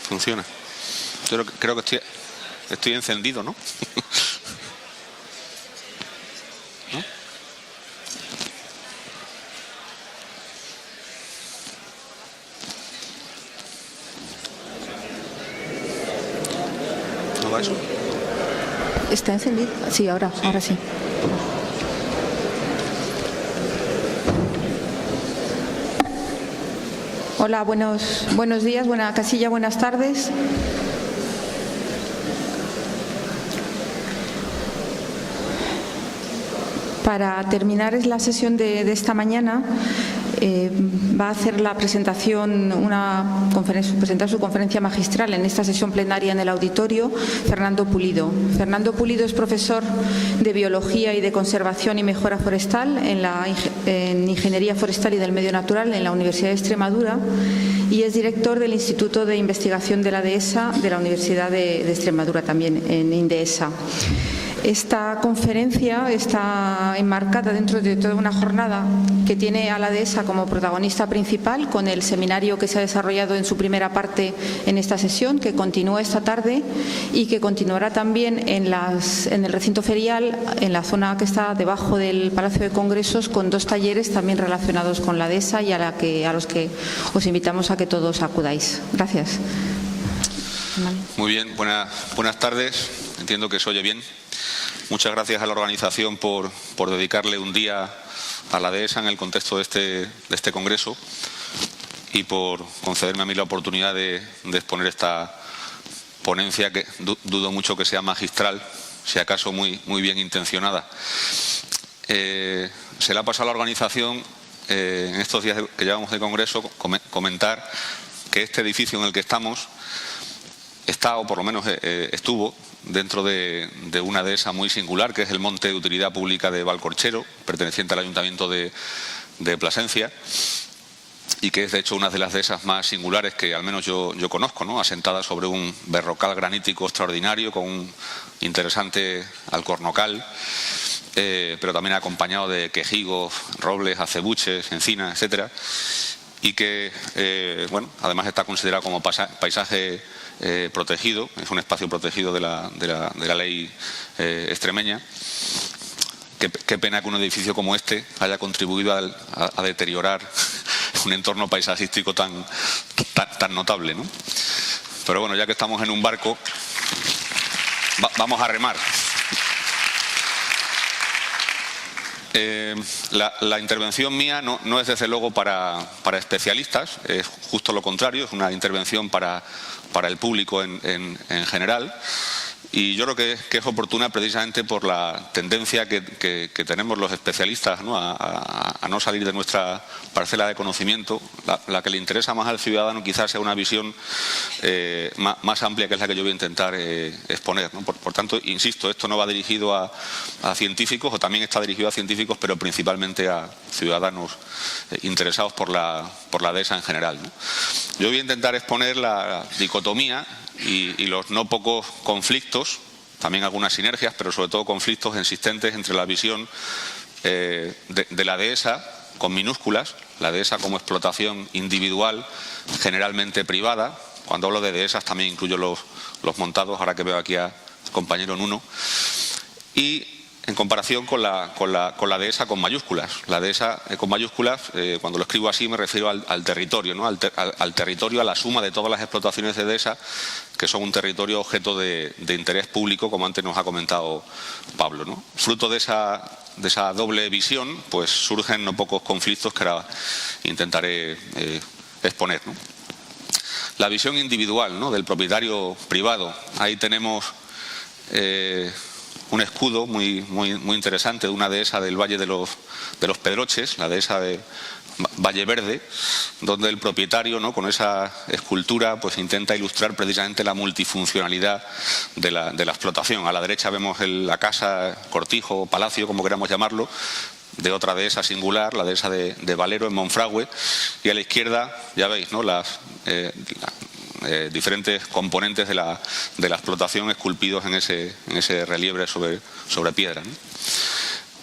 Funciona. Yo creo que estoy encendido, ¿no? ¿No? ¿No va eso? ¿Está encendido? Sí, ahora sí. Hola, buenos días, buenas tardes. Para terminar la sesión de esta mañana, va a hacer la presentación, presentar su conferencia magistral en esta sesión plenaria en el auditorio, Fernando Pulido. Fernando Pulido es profesor de Biología y de Conservación y Mejora Forestal en Ingeniería Forestal y del Medio Natural en la Universidad de Extremadura y es director del Instituto de Investigación de la Dehesa de la Universidad de Extremadura, también en INDEESA. Esta conferencia está enmarcada dentro de toda una jornada que tiene a la Dehesa como protagonista principal, con el seminario que se ha desarrollado en su primera parte en esta sesión, que continúa esta tarde y que continuará también en el recinto ferial, en la zona que está debajo del Palacio de Congresos, con 2 talleres también relacionados con la Dehesa y a los que os invitamos a que todos acudáis. Gracias. Muy bien, buenas tardes. Entiendo que se oye bien. Muchas gracias a la organización por dedicarle un día a la Dehesa en el contexto de este congreso y por concederme a mí la oportunidad de exponer esta ponencia que dudo mucho que sea magistral, si acaso muy bien intencionada. Se le ha pasado a la organización en estos días que llevamos de congreso comentar que este edificio en el que estamos está, o por lo menos estuvo, dentro de una dehesa muy singular, que es el Monte de Utilidad Pública de Valcorchero, perteneciente al Ayuntamiento de Plasencia, y que es de hecho una de las dehesas más singulares que al menos yo conozco, ¿no? Asentada sobre un berrocal granítico extraordinario, con un interesante alcornocal, pero también acompañado de quejigos, robles, acebuches, encinas, etcétera, y que, además está considerado como paisaje protegido, es un espacio protegido de la ley extremeña. Qué pena que un edificio como este haya contribuido a deteriorar un entorno paisajístico tan notable, ¿no? Pero bueno, ya que estamos en un barco, vamos a remar. La intervención mía no es desde luego para especialistas, es justo lo contrario, es una intervención para el público en general, y yo creo que es oportuna precisamente por la tendencia que tenemos los especialistas, ¿no? a no salir de nuestra parcela de conocimiento. La que le interesa más al ciudadano quizás sea una visión más amplia, que es la que yo voy a intentar exponer, ¿no? Por tanto, insisto, esto no va dirigido a científicos, o también está dirigido a científicos, pero principalmente a ciudadanos interesados por la Dehesa en general, ¿no? Yo voy a intentar exponer la dicotomía y los no pocos conflictos, también algunas sinergias, pero sobre todo conflictos existentes entre la visión de la Dehesa, con minúsculas, la Dehesa como explotación individual, generalmente privada. Cuando hablo de dehesas también incluyo los montados, ahora que veo aquí a compañero Nuno, y en comparación con la Dehesa con mayúsculas. La Dehesa con mayúsculas, cuando lo escribo así me refiero al territorio, ¿no? al territorio, a la suma de todas las explotaciones de Dehesa, que son un territorio objeto de interés público, como antes nos ha comentado Pablo, ¿no? Fruto de esa doble visión, pues surgen no pocos conflictos que ahora intentaré exponer, ¿no? La visión individual, ¿no? del propietario privado. Ahí tenemos un escudo muy interesante de una dehesa del Valle de los Pedroches, la dehesa de Valle Verde, donde el propietario, ¿no? con esa escultura, pues intenta ilustrar precisamente la multifuncionalidad de la explotación. A la derecha vemos la casa, cortijo, palacio, como queramos llamarlo, de otra dehesa singular, la dehesa de Valero en Monfragüe, y a la izquierda, ya veis, ¿no? las diferentes componentes de la explotación esculpidos en ese relieve sobre piedra,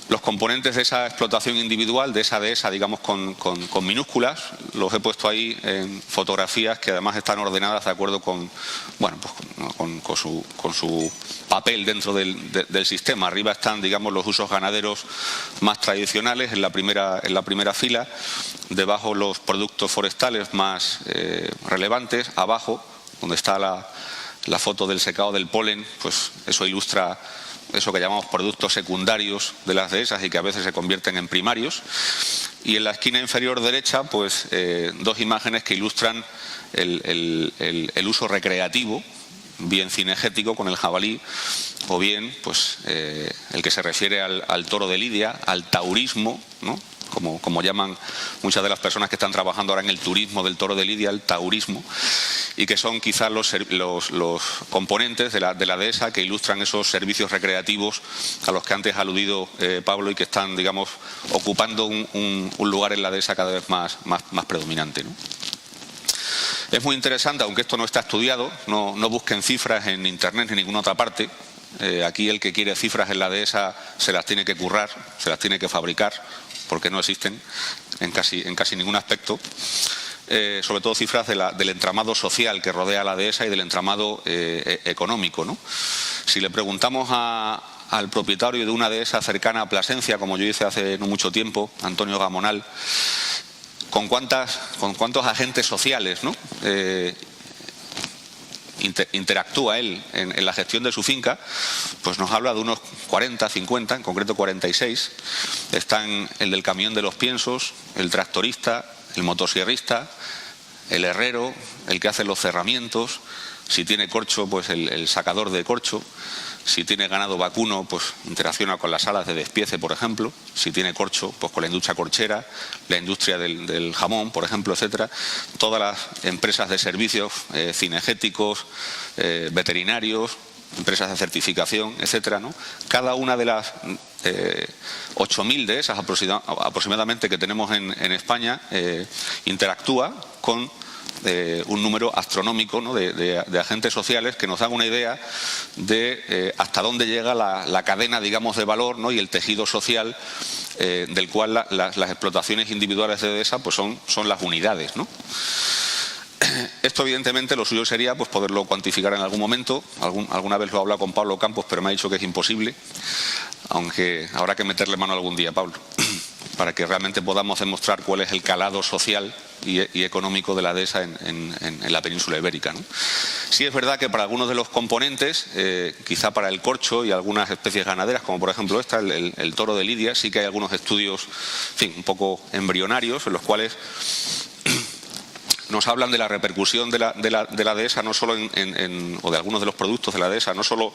¿no? Los componentes de esa explotación individual, de esa dehesa, digamos, con minúsculas, los he puesto ahí en fotografías que además están ordenadas de acuerdo con, bueno, pues con su papel dentro del sistema. Arriba están, digamos, los usos ganaderos más tradicionales en la primera fila, debajo los productos forestales más relevantes, abajo, donde está la foto del secado del polen, pues eso ilustra eso que llamamos productos secundarios de las dehesas y que a veces se convierten en primarios. Y en la esquina inferior derecha, pues dos imágenes que ilustran el uso recreativo, bien cinegético con el jabalí, o bien pues el que se refiere al toro de Lidia, al taurismo, ¿no? Como llaman muchas de las personas que están trabajando ahora en el turismo del toro de Lidia, el taurismo, y que son quizás los componentes de la dehesa que ilustran esos servicios recreativos a los que antes ha aludido Pablo y que están, digamos, ocupando un lugar en la dehesa cada vez más predominante, ¿no? Es muy interesante, aunque esto no está estudiado, no busquen cifras en Internet ni en ninguna otra parte. Aquí el que quiere cifras en la dehesa se las tiene que currar, se las tiene que fabricar, porque no existen en casi ningún aspecto. Sobre todo cifras del entramado social que rodea la dehesa y del entramado económico, ¿no? Si le preguntamos al propietario de una dehesa cercana a Plasencia, como yo hice hace no mucho tiempo, Antonio Gamonal, con cuántos agentes sociales, ¿no? Interactúa él en la gestión de su finca, pues nos habla de unos 40, 50, en concreto 46. Están el del camión de los piensos, el tractorista, el motosierrista, el herrero, el que hace los cerramientos, si tiene corcho, pues el sacador de corcho, si tiene ganado vacuno, pues interacciona con las salas de despiece, por ejemplo, si tiene corcho, pues con la industria corchera, la industria del jamón, por ejemplo, etcétera. Todas las empresas de servicios cinegéticos, veterinarios, empresas de certificación, etcétera, ¿no? Cada una de las 8.000 de esas aproximadamente que tenemos en España interactúa con un número astronómico, ¿no? de agentes sociales que nos dan una idea de hasta dónde llega la cadena, digamos, de valor, ¿no? Y el tejido social del cual las explotaciones individuales de dehesa pues son las unidades, ¿no? Esto evidentemente lo suyo sería pues poderlo cuantificar en algún momento. Alguna vez lo he hablado con Pablo Campos, pero me ha dicho que es imposible, aunque habrá que meterle mano algún día, Pablo, para que realmente podamos demostrar cuál es el calado social y económico de la dehesa en la península ibérica, ¿no? Sí es verdad que para algunos de los componentes, quizá para el corcho y algunas especies ganaderas, como por ejemplo esta, el toro de Lidia, sí que hay algunos estudios, en fin, un poco embrionarios, en los cuales nos hablan de la repercusión de la dehesa, no solo o de algunos de los productos de la dehesa, no solo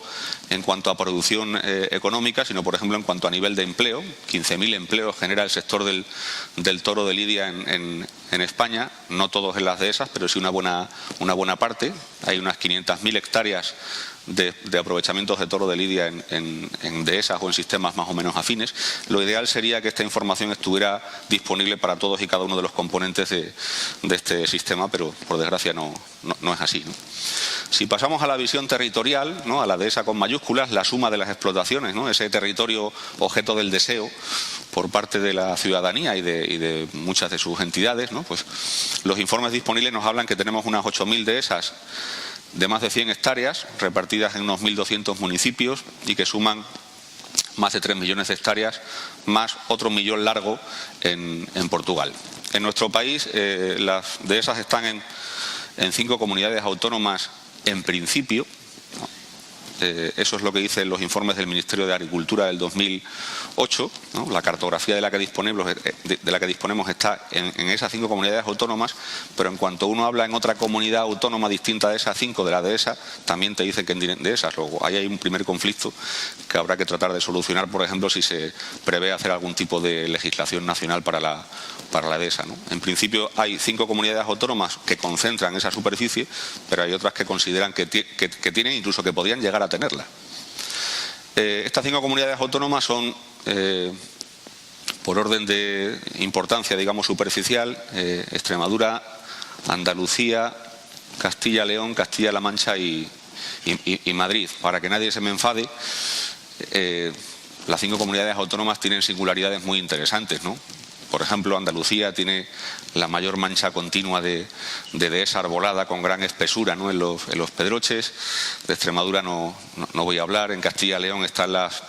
en cuanto a producción económica, sino por ejemplo en cuanto a nivel de empleo. 15.000 empleos genera el sector del toro de Lidia en España, no todos en las dehesas, pero sí una buena parte. Hay unas 500.000 hectáreas de aprovechamientos de toro de Lidia en dehesas o en sistemas más o menos afines. Lo ideal sería que esta información estuviera disponible para todos y cada uno de los componentes de este sistema, pero por desgracia no es así, ¿no? Si pasamos a la visión territorial, ¿no? A la dehesa con mayúsculas, la suma de las explotaciones, ¿no? Ese territorio objeto del deseo por parte de la ciudadanía y de muchas de sus entidades, ¿no? Pues los informes disponibles nos hablan que tenemos unas 8.000 dehesas de más de 100 hectáreas, repartidas en unos 1.200 municipios y que suman más de 3 millones de hectáreas, más otro millón largo en Portugal. En nuestro país las dehesas están en 5 comunidades autónomas en principio. Eso es lo que dicen los informes del Ministerio de Agricultura del 2008, ¿no? La cartografía de la que disponemos está en esas 5 comunidades autónomas, pero en cuanto uno habla en otra comunidad autónoma distinta de esas 5 de la dehesa, también te dicen que en dehesas. Luego ahí hay un primer conflicto que habrá que tratar de solucionar, por ejemplo, si se prevé hacer algún tipo de legislación nacional para la dehesa, ¿no? En principio hay 5 comunidades autónomas que concentran esa superficie, pero hay otras que consideran que tienen, incluso que podrían llegar a tenerla. Estas 5 comunidades autónomas son, por orden de importancia, digamos, superficial, Extremadura, Andalucía, Castilla-León, Castilla-La Mancha y Madrid. Para que nadie se me enfade, las 5 comunidades autónomas tienen singularidades muy interesantes, ¿no? Por ejemplo, Andalucía tiene la mayor mancha continua de dehesa arbolada con gran espesura, ¿no?, en los pedroches. De Extremadura no voy a hablar. En Castilla y León están las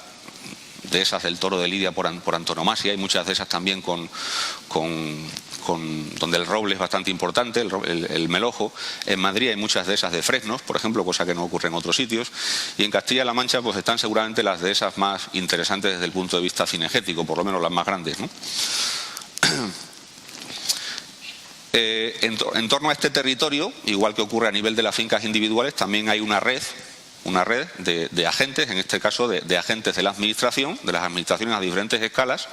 dehesas del Toro de Lidia por antonomasia. Hay muchas de esas también donde el roble es bastante importante, el melojo. En Madrid hay muchas dehesas de fresnos, por ejemplo, cosa que no ocurre en otros sitios. Y en Castilla-La Mancha pues están seguramente las dehesas más interesantes desde el punto de vista cinegético, por lo menos las más grandes, ¿no? En torno a este territorio, igual que ocurre a nivel de las fincas individuales, también hay una red de agentes, en este caso de agentes de la administración, de las administraciones a diferentes escalas,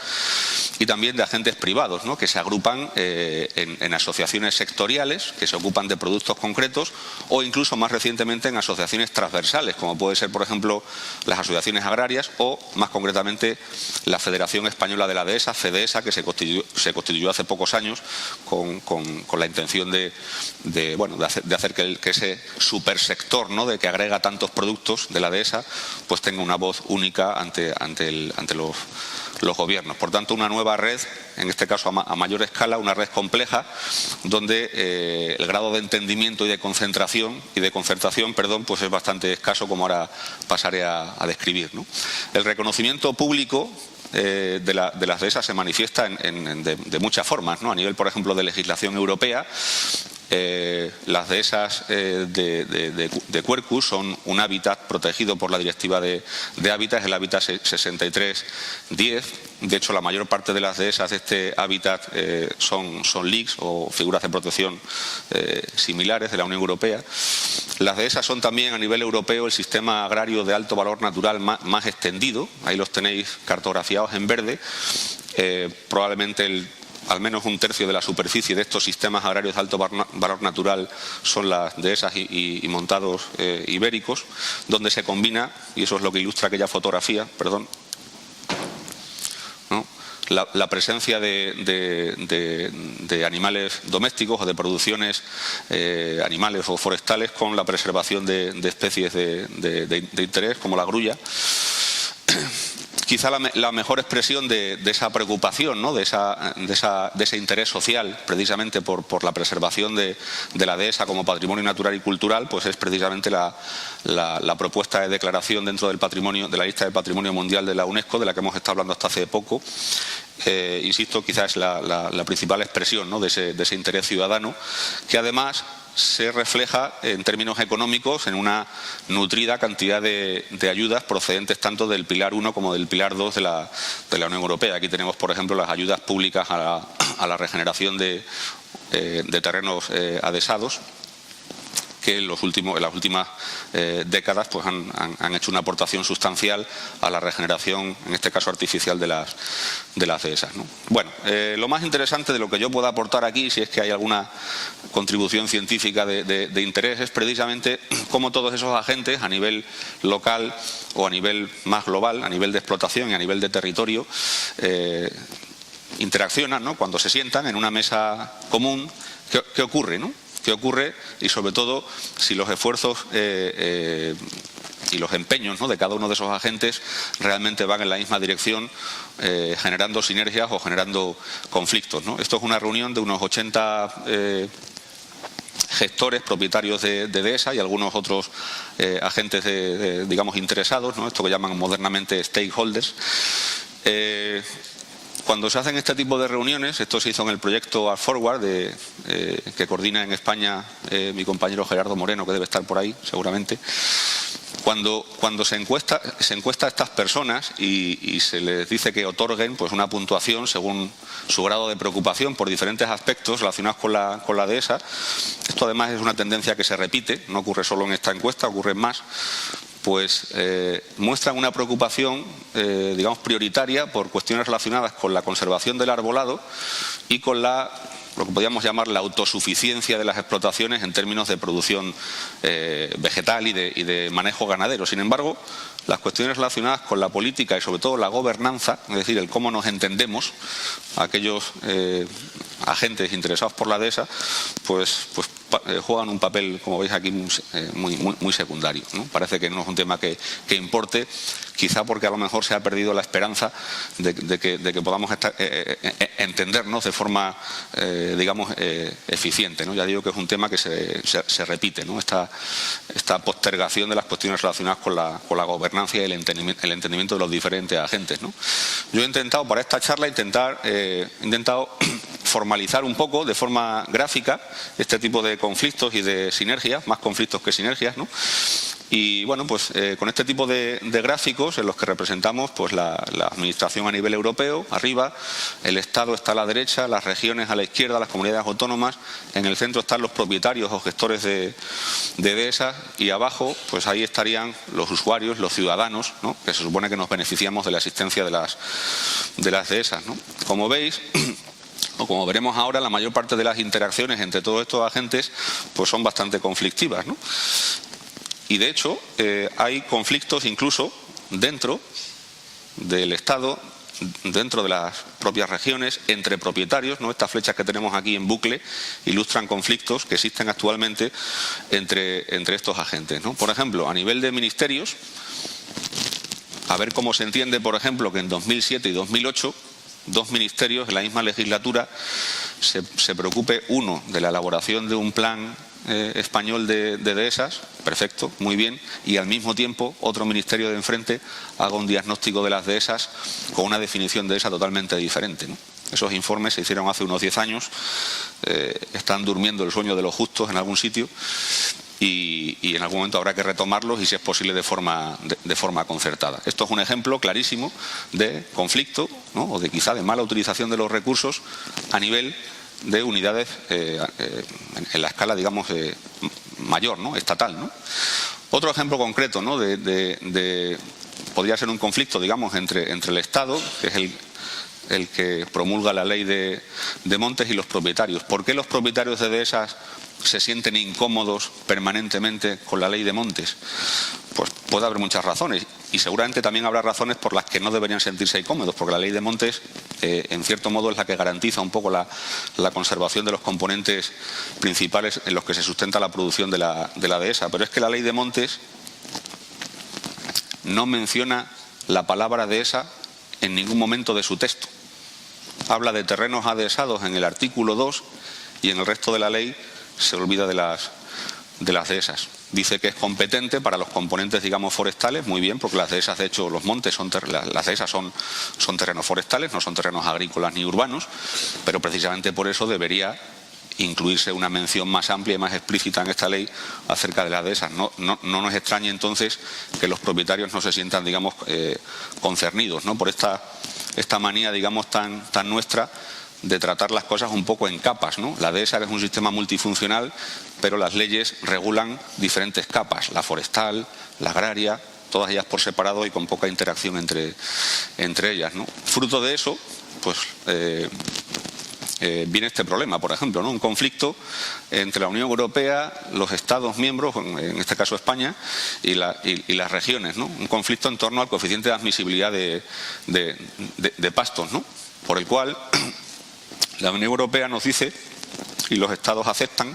y también de agentes privados, ¿no?, que se agrupan en asociaciones sectoriales que se ocupan de productos concretos, o incluso más recientemente en asociaciones transversales, como puede ser, por ejemplo, las asociaciones agrarias o, más concretamente, la Federación Española de la Dehesa, FEDESA, que se constituyó hace pocos años con la intención de hacer que ese supersector, ¿no?, de que agrega tantos productos de la dehesa, pues tenga una voz única ante los gobiernos. Por tanto, una nueva red, en este caso a mayor escala, una red compleja, donde el grado de entendimiento y de concentración y de concertación, pues es bastante escaso, como ahora pasaré a describir, ¿no? El reconocimiento público de las dehesas se manifiesta de muchas formas, ¿no? A nivel, por ejemplo, de legislación europea. Las dehesas de Quercus son un hábitat protegido por la Directiva de Hábitat, el hábitat 6310. De hecho, la mayor parte de las dehesas de este hábitat son LEAs o figuras de protección similares de la Unión Europea. Las dehesas son también a nivel europeo el sistema agrario de alto valor natural más extendido. Ahí los tenéis cartografiados en verde. Probablemente al menos un tercio de la superficie de estos sistemas agrarios de alto valor natural son las dehesas y montados ibéricos, donde se combina, y eso es lo que ilustra aquella fotografía, ¿no?, la presencia de animales domésticos o de producciones animales o forestales con la preservación de especies de interés, como la grulla. Quizá la mejor expresión de esa preocupación, ¿no?, de ese interés social, precisamente por la preservación de la dehesa como patrimonio natural y cultural, pues es precisamente la propuesta de declaración dentro del patrimonio, de la lista de Patrimonio Mundial de la UNESCO, de la que hemos estado hablando hasta hace poco. Insisto, quizás es la principal expresión, ¿no?, de ese interés ciudadano, que además se refleja en términos económicos en una nutrida cantidad de ayudas procedentes tanto del Pilar 1 como del Pilar 2 de la Unión Europea. Aquí tenemos, por ejemplo, las ayudas públicas a la regeneración de terrenos adhesados, que en las últimas décadas pues han hecho una aportación sustancial a la regeneración, en este caso artificial, de las dehesas, ¿no? Bueno, lo más interesante de lo que yo pueda aportar aquí, si es que hay alguna contribución científica de interés, es precisamente cómo todos esos agentes a nivel local o a nivel más global, a nivel de explotación y a nivel de territorio, interaccionan, ¿no?, cuando se sientan en una mesa común. ¿Qué ocurre, no? ¿Qué ocurre? Y sobre todo, si los esfuerzos y los empeños, ¿no?, de cada uno de esos agentes realmente van en la misma dirección, generando sinergias o generando conflictos, ¿no? Esto es una reunión de unos 80 gestores, propietarios de dehesa y algunos otros agentes digamos interesados, ¿no?, esto que llaman modernamente stakeholders. Cuando se hacen este tipo de reuniones, esto se hizo en el proyecto Forward, que coordina en España mi compañero Gerardo Moreno, que debe estar por ahí seguramente. Cuando se encuesta a estas personas y se les dice que otorguen pues una puntuación según su grado de preocupación por diferentes aspectos relacionados con la dehesa, esto además es una tendencia que se repite, no ocurre solo en esta encuesta, ocurre en más, pues muestran una preocupación, digamos, prioritaria por cuestiones relacionadas con la conservación del arbolado y con lo que podríamos llamar la autosuficiencia de las explotaciones en términos de producción vegetal y de manejo ganadero. Sin embargo, las cuestiones relacionadas con la política y sobre todo la gobernanza, es decir, el cómo nos entendemos aquellos agentes interesados por la dehesa, pues juegan un papel, como veis aquí, muy secundario, ¿no? Parece que no es un tema que importe, quizá porque a lo mejor se ha perdido la esperanza de que podamos entendernos de forma, digamos, eficiente, ¿no? Ya digo que es un tema que se repite, ¿no? Esta postergación de las cuestiones relacionadas con la gobernanza y el entendimiento de los diferentes agentes, ¿no? Yo he intentado, para esta charla, he intentado formalizar un poco, de forma gráfica, este tipo de conflictos y de sinergias, más conflictos que sinergias, ¿no? Y bueno, pues con este tipo de gráficos en los que representamos pues la administración a nivel europeo, arriba, el Estado está a la derecha, las regiones a la izquierda, las comunidades autónomas, en el centro están los propietarios o gestores de dehesas y abajo pues ahí estarían los usuarios, los ciudadanos, ¿no? Que se supone que nos beneficiamos de la existencia de las dehesas, ¿no? Como veis, o como veremos ahora, la mayor parte de las interacciones entre todos estos agentes pues son bastante conflictivas, ¿no? Y de hecho hay conflictos incluso dentro del Estado, dentro de las propias regiones, entre propietarios, ¿no? Estas flechas que tenemos aquí en bucle ilustran conflictos que existen actualmente entre estos agentes, ¿no? Por ejemplo, a nivel de ministerios, a ver cómo se entiende, por ejemplo, que en 2007 y 2008 dos ministerios en la misma legislatura se preocupe uno de la elaboración de un plan español de dehesas, perfecto, muy bien, y al mismo tiempo otro ministerio de enfrente haga un diagnóstico de las dehesas con una definición de dehesa totalmente diferente, ¿no? Esos informes se hicieron hace unos 10 años, están durmiendo el sueño de los justos en algún sitio y en algún momento habrá que retomarlos y si es posible de forma concertada. Esto es un ejemplo clarísimo de conflicto, ¿no? O de quizá de mala utilización de los recursos a nivel de unidades en la escala, digamos, mayor, ¿no? Estatal, ¿no? Otro ejemplo concreto, ¿no? Podría ser un conflicto, digamos, entre el Estado, que es el que promulga la ley de montes, y los propietarios. ¿Por qué los propietarios de dehesas se sienten incómodos permanentemente con la ley de montes? Pues puede haber muchas razones y seguramente también habrá razones por las que no deberían sentirse incómodos, porque la ley de montes en cierto modo es la que garantiza un poco la conservación de los componentes principales en los que se sustenta la producción de la dehesa. Pero es que la ley de montes no menciona la palabra dehesa en ningún momento de su texto. Habla de terrenos adhesados en el artículo 2 y en el resto de la ley se olvida de las dehesas. Dice que es competente para los componentes, digamos, forestales, muy bien, porque las dehesas, de hecho, los montes las dehesas son terrenos forestales, no son terrenos agrícolas ni urbanos, pero precisamente por eso debería incluirse una mención más amplia y más explícita en esta ley acerca de las dehesas. No nos extrañe entonces que los propietarios no se sientan, digamos, concernidos, ¿no? Por esta manía, digamos, tan nuestra de tratar las cosas un poco en capas, ¿no? La dehesa es un sistema multifuncional, pero las leyes regulan diferentes capas, la forestal, la agraria, todas ellas por separado y con poca interacción entre ellas, ¿no? Fruto de eso, pues viene este problema, por ejemplo, ¿no? Un conflicto entre la Unión Europea, los Estados miembros, en este caso España, y las regiones, ¿no? Un conflicto en torno al coeficiente de admisibilidad de pastos, ¿no? Por el cual la Unión Europea nos dice, y los Estados aceptan,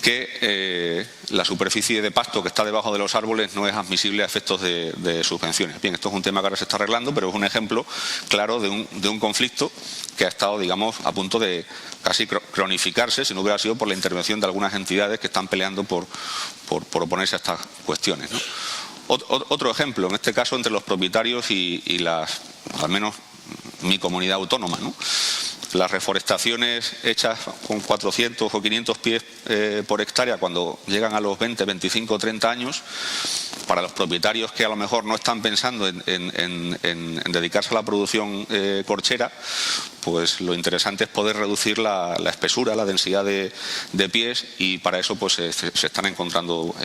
que la superficie de pasto que está debajo de los árboles no es admisible a efectos de subvenciones. Bien, esto es un tema que ahora se está arreglando, pero es un ejemplo claro de un conflicto que ha estado, digamos, a punto de casi cronificarse, si no hubiera sido por la intervención de algunas entidades que están peleando por oponerse a estas cuestiones, ¿no? Otro ejemplo, en este caso entre los propietarios y al menos mi comunidad autónoma, ¿no? Las reforestaciones hechas con 400 o 500 pies por hectárea cuando llegan a los 20, 25 o 30 años, para los propietarios que a lo mejor no están pensando en dedicarse a la producción corchera, pues lo interesante es poder reducir la espesura, la densidad de pies, y para eso pues se están encontrando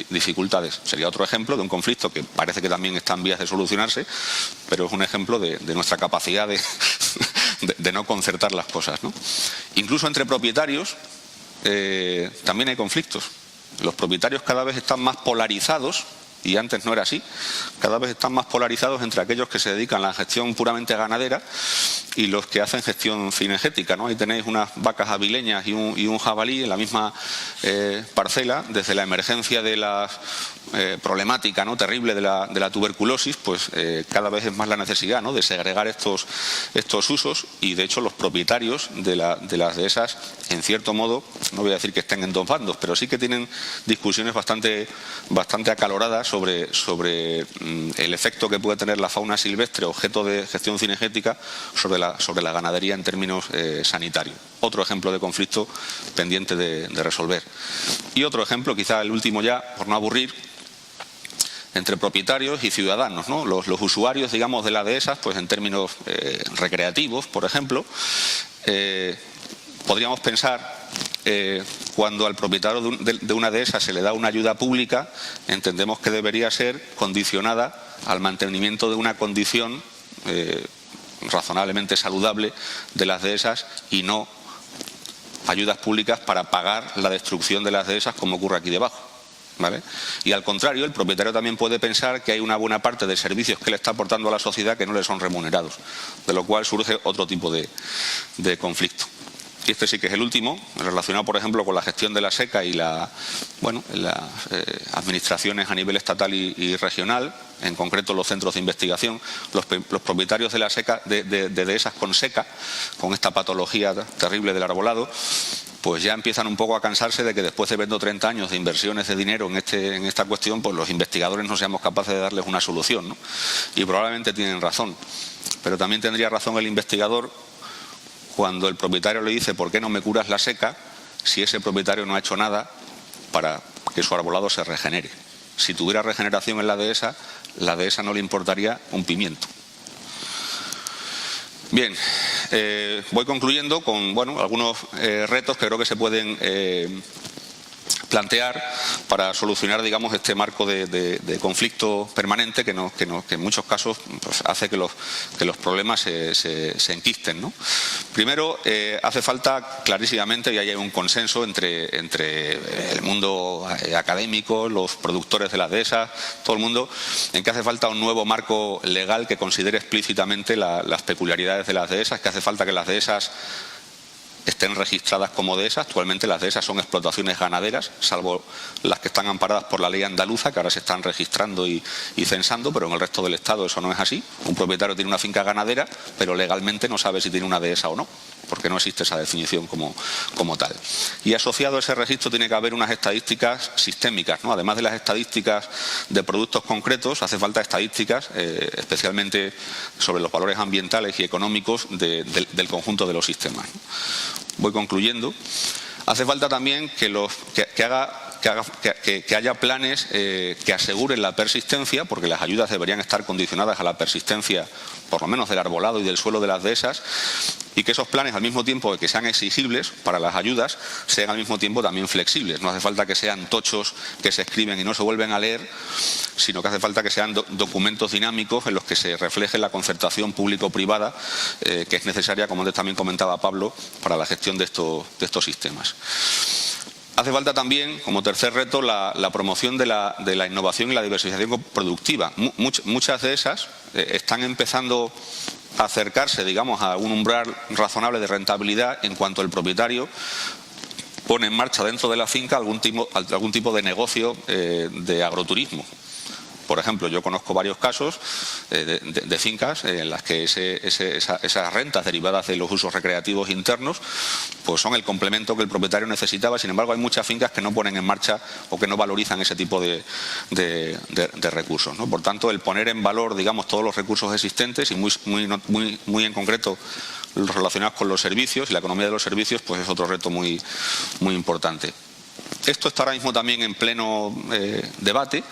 dificultades. Sería otro ejemplo de un conflicto que parece que también está en vías de solucionarse, pero es un ejemplo de nuestra capacidad de no concertar las cosas, ¿no? Incluso entre propietarios también hay conflictos. Los propietarios cada vez están más polarizados y antes no era así. Cada vez están más polarizados entre aquellos que se dedican a la gestión puramente ganadera y los que hacen gestión cinegética, ¿no? Ahí tenéis unas vacas avileñas y un jabalí en la misma parcela. Desde la emergencia de la problemática, ¿no?, terrible de la tuberculosis, pues cada vez es más la necesidad, ¿no?, de segregar estos usos, y de hecho los propietarios de las dehesas, en cierto modo, no voy a decir que estén en dos bandos, pero sí que tienen discusiones bastante acaloradas sobre el efecto que puede tener la fauna silvestre, objeto de gestión cinegética, sobre la ganadería en términos sanitarios. Otro ejemplo de conflicto pendiente de resolver. Y otro ejemplo, quizá el último ya, por no aburrir, entre propietarios y ciudadanos, ¿no? Los usuarios, digamos, de las dehesas, pues en términos recreativos, por ejemplo, podríamos pensar, cuando al propietario de una dehesa se le da una ayuda pública, entendemos que debería ser condicionada al mantenimiento de una condición razonablemente saludable de las dehesas, y no ayudas públicas para pagar la destrucción de las dehesas, como ocurre aquí debajo, ¿vale? Y al contrario, el propietario también puede pensar que hay una buena parte de servicios que le está aportando a la sociedad que no le son remunerados, de lo cual surge otro tipo de conflicto. Y este sí que es el último, relacionado, por ejemplo, con la gestión de la seca y las administraciones a nivel estatal y regional, en concreto los centros de investigación. Los propietarios de la seca, de dehesas con seca, con esta patología terrible del arbolado, pues ya empiezan un poco a cansarse de que después de 20 o 30 años de inversiones de dinero en esta cuestión, pues los investigadores no seamos capaces de darles una solución, ¿no? Y probablemente tienen razón, pero también tendría razón el investigador cuando el propietario le dice: ¿por qué no me curas la seca?, si ese propietario no ha hecho nada para que su arbolado se regenere. Si tuviera regeneración en la dehesa no le importaría un pimiento. Bien, voy concluyendo con algunos retos que creo que se pueden plantear para solucionar, digamos, este marco de conflicto permanente que en muchos casos pues, hace que los problemas se enquisten, ¿no? Primero, hace falta clarísimamente, y ahí hay un consenso entre el mundo académico, los productores de las dehesas, todo el mundo, en que hace falta un nuevo marco legal que considere explícitamente las peculiaridades de las dehesas, que hace falta que las dehesas estén registradas como dehesas. Actualmente las dehesas son explotaciones ganaderas, salvo las que están amparadas por la ley andaluza, que ahora se están registrando y censando, pero en el resto del Estado eso no es así. Un propietario tiene una finca ganadera, pero legalmente no sabe si tiene una dehesa o no, porque no existe esa definición como tal. Y asociado a ese registro tiene que haber unas estadísticas sistémicas, ¿no? Además de las estadísticas de productos concretos, hace falta estadísticas especialmente sobre los valores ambientales y económicos del conjunto de los sistemas, ¿no? Voy concluyendo. Hace falta también que haya planes que aseguren la persistencia, porque las ayudas deberían estar condicionadas a la persistencia, por lo menos del arbolado y del suelo de las dehesas, y que esos planes, al mismo tiempo de que sean exigibles para las ayudas, sean al mismo tiempo también flexibles. No hace falta que sean tochos que se escriben y no se vuelven a leer, sino que hace falta que sean documentos dinámicos en los que se refleje la concertación público-privada que es necesaria, como antes también comentaba Pablo, para la gestión de estos sistemas. Hace falta también, como tercer reto, la promoción de la innovación y la diversificación productiva. Muchas de esas están empezando a acercarse, digamos, a un umbral razonable de rentabilidad en cuanto el propietario pone en marcha dentro de la finca algún tipo de negocio de agroturismo. Por ejemplo, yo conozco varios casos de fincas en las que esas rentas derivadas de los usos recreativos internos pues son el complemento que el propietario necesitaba. Sin embargo, hay muchas fincas que no ponen en marcha o que no valorizan ese tipo de recursos, ¿no? Por tanto, el poner en valor, digamos, todos los recursos existentes y muy en concreto los relacionados con los servicios y la economía de los servicios, pues es otro reto muy importante. Esto está ahora mismo también en pleno debate.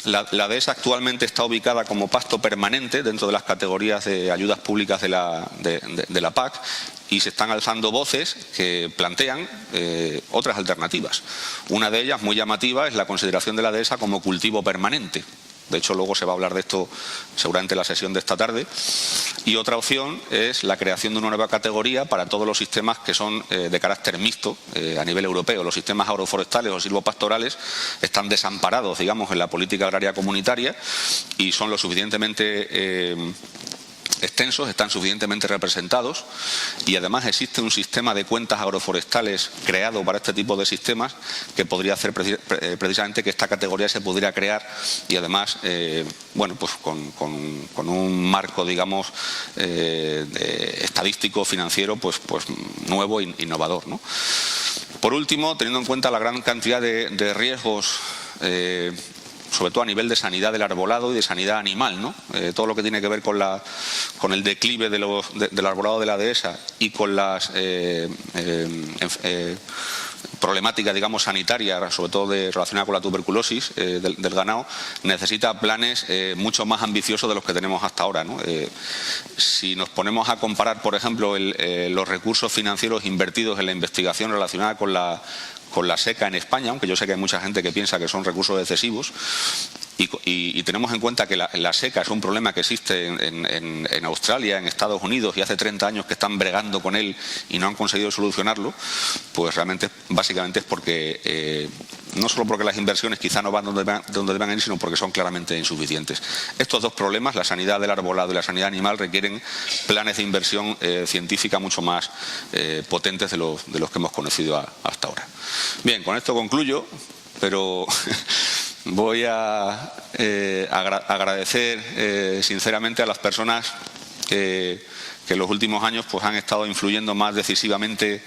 La dehesa actualmente está ubicada como pasto permanente dentro de las categorías de ayudas públicas de la PAC, y se están alzando voces que plantean otras alternativas. Una de ellas, muy llamativa, es la consideración de la dehesa como cultivo permanente. De hecho, luego se va a hablar de esto seguramente en la sesión de esta tarde. Y otra opción es la creación de una nueva categoría para todos los sistemas que son de carácter mixto a nivel europeo. Los sistemas agroforestales o silvopastorales están desamparados, digamos, en la política agraria comunitaria y son lo suficientemente extensos, están suficientemente representados y además existe un sistema de cuentas agroforestales creado para este tipo de sistemas que podría hacer precisamente que esta categoría se pudiera crear y además bueno, pues con un marco, digamos, estadístico, financiero, pues nuevo e innovador, ¿no? Por último, teniendo en cuenta la gran cantidad de riesgos sobre todo a nivel de sanidad del arbolado y de sanidad animal, ¿no? Todo lo que tiene que ver con el declive del arbolado de la dehesa y con las problemáticas, digamos, sanitarias, sobre todo relacionadas con la tuberculosis del ganado, necesita planes mucho más ambiciosos de los que tenemos hasta ahora, ¿no? Si nos ponemos a comparar, por ejemplo, los recursos financieros invertidos en la investigación relacionada con la seca en España, aunque yo sé que hay mucha gente que piensa que son recursos excesivos, y tenemos en cuenta que la seca es un problema que existe en Australia, en Estados Unidos, y hace 30 años que están bregando con él y no han conseguido solucionarlo, pues realmente, básicamente es porque, no solo porque las inversiones quizá no van donde deben ir, sino porque son claramente insuficientes. Estos dos problemas, la sanidad del arbolado y la sanidad animal, requieren planes de inversión científica mucho más potentes de los que hemos conocido hasta ahora. Bien, con esto concluyo, pero voy a agradecer sinceramente a las personas que en los últimos años pues han estado influyendo más decisivamente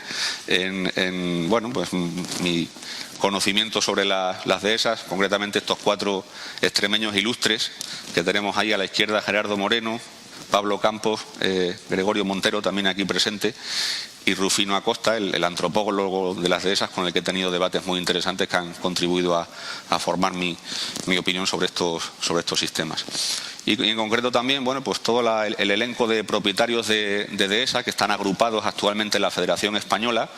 en bueno, pues mi conocimiento sobre las dehesas, concretamente estos 4 extremeños ilustres que tenemos ahí a la izquierda: Gerardo Moreno, Pablo Campos, Gregorio Montero, también aquí presente, y Rufino Acosta, el antropólogo de las dehesas, con el que he tenido debates muy interesantes que han contribuido a formar mi opinión sobre estos sistemas. Y en concreto también, bueno, pues todo el elenco de propietarios de dehesa que están agrupados actualmente en la Federación Española,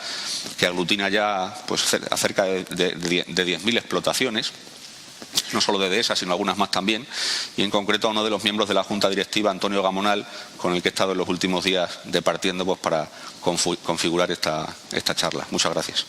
que aglutina ya pues cerca de 10.000 explotaciones, no solo de dehesa, sino algunas más también, y en concreto a uno de los miembros de la Junta Directiva, Antonio Gamonal, con el que he estado en los últimos días departiendo pues para configurar esta charla. Muchas gracias.